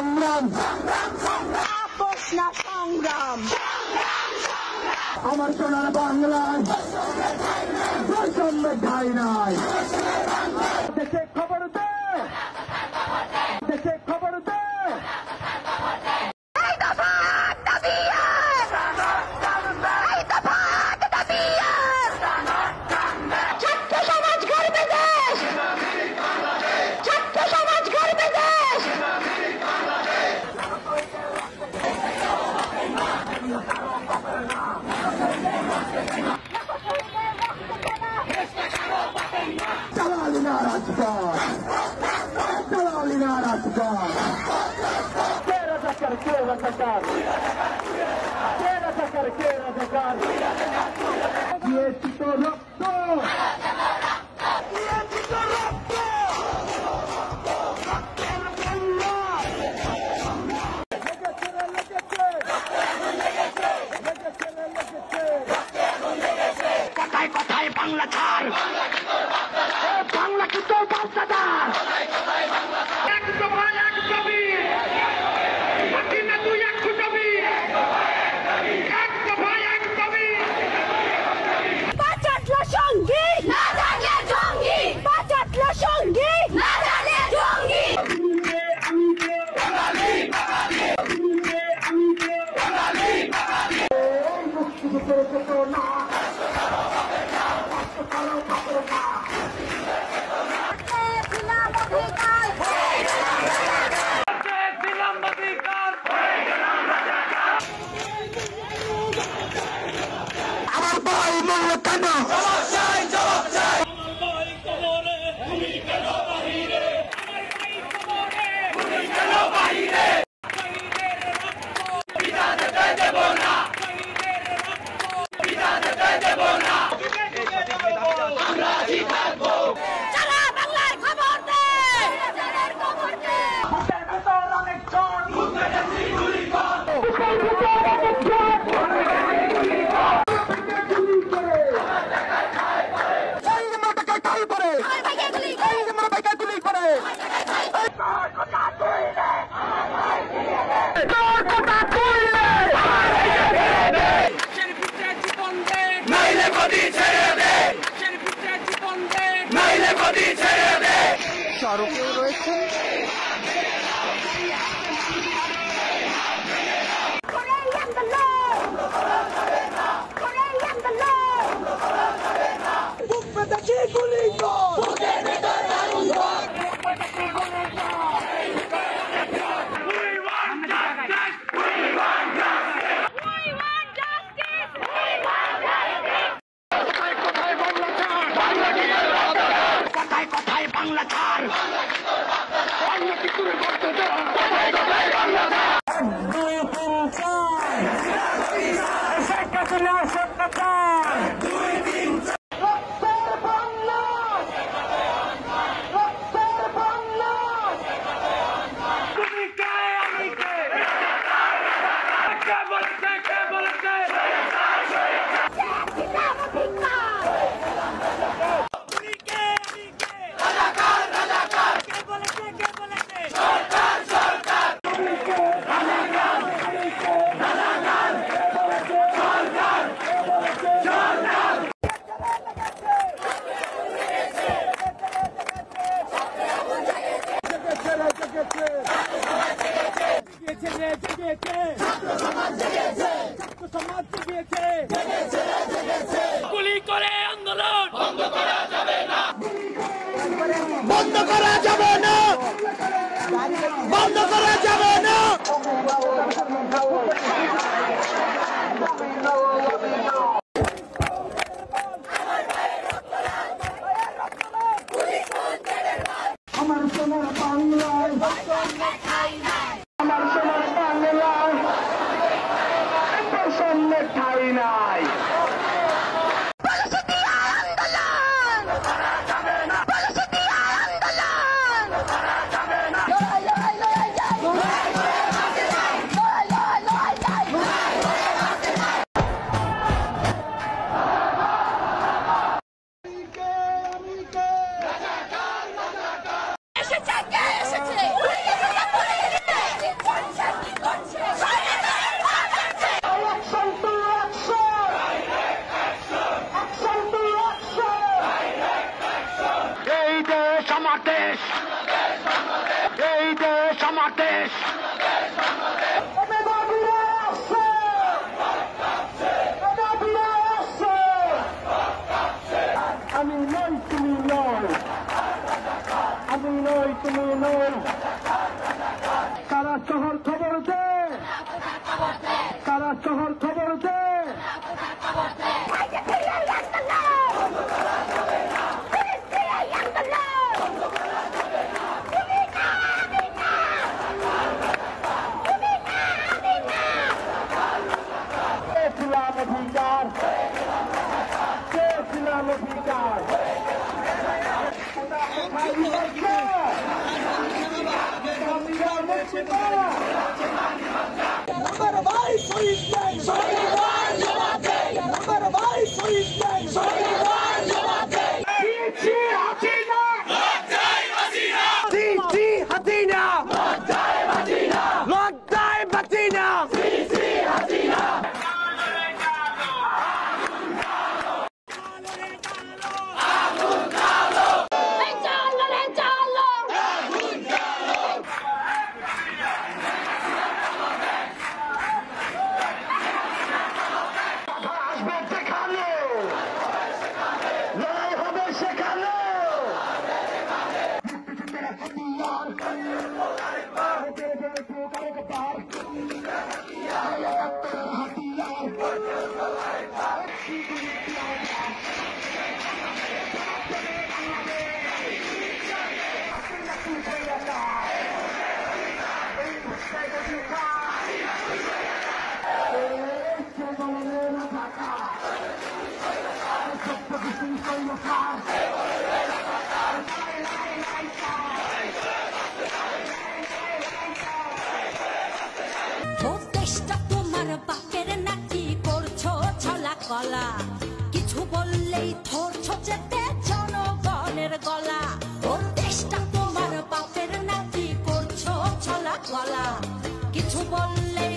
সংগ্রাম আপোষ না সংগ্রাম আমার সোনার বাংলায় বৈষম্যের ঠাঁই নাই। দেশে খবর দে, দেশে খবর দে। কথায় কথায় বাংলা ছাড়, বাংলা কি তোর বাচ্চাদার? এক দফা এক দাবি, বাকি না তুই এক দাবি, এক দফা এক দাবি। বাঁচাতলো সঙ্গী না জানে জঙ্গি, বাঁচাতলো সঙ্গী না জানে জঙ্গি। আমার ভাই মরল কেন? যারা বাংলার খবর দে, যাদের খবর দে। সড়কে রয়েছে কথায় কথায় বাংলা ছাড়, বাংলা কি তোর বাচ্চাদার? কথায় কথায় বাংলা ছাড়। তুমি কে, আমি কে? কে বলেছে, কে বলেছে? তুমি কে, আমি কে? রাজাকার, রাজাকার। কে বলেছে, কে বলেছে? সরকার, সরকার। তুমি কে? আমার দেশ, এই দেশ আমার দেশ। আমি নই তুমি নয়, আমি নই তুমি নয়। কারা শহর খবর দে, কারা শহর খবর দে। অধিকার, চেয়েছিলাম অধিকার। ভাই শহীদ নাই, শহীদ জবাব দেই, ভাই শহীদ নাই, শহীদ জবাব দেই। জি হাসিনা, লজ্জায় হাসিনা, জি হাসিনা, লজ্জায় হাসিনা, লজ্জায় হাসিনা, জি হাসিনা। কিছু বললেই ধরছো চেপে জনগণের গলা। ও দেশটা তোমার বাপের নাকি করছো ছলা গলা। কিছু বললে